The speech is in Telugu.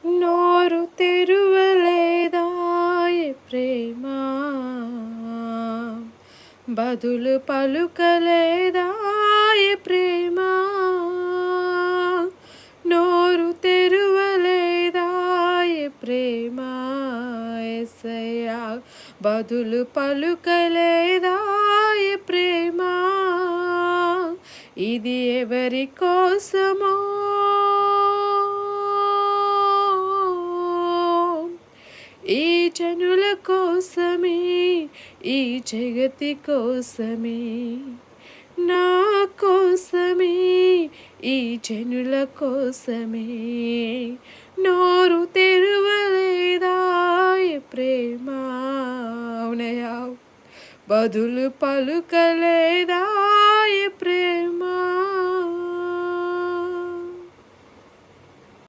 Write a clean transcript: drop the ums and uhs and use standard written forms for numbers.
నోరు తెరువలేదాయె ప్రేమ, బదులు పలుకలేదాయె ప్రేమ. నోరు తెరువలేదాయె ప్రేమ యేసయ్యా, బదులు పలుకలేదాయె ప్రేమ. ఇది ఎవరి కోసమో, ఈ జనుల కోసమే, ఈ జగతి కోసమే, నా కోసమే, ఈ జనుల కోసమే. నోరు తెరువలేదాయె ప్రేమ, అవునయ్యా, బదులు పలుకలేదాయె ప్రేమ.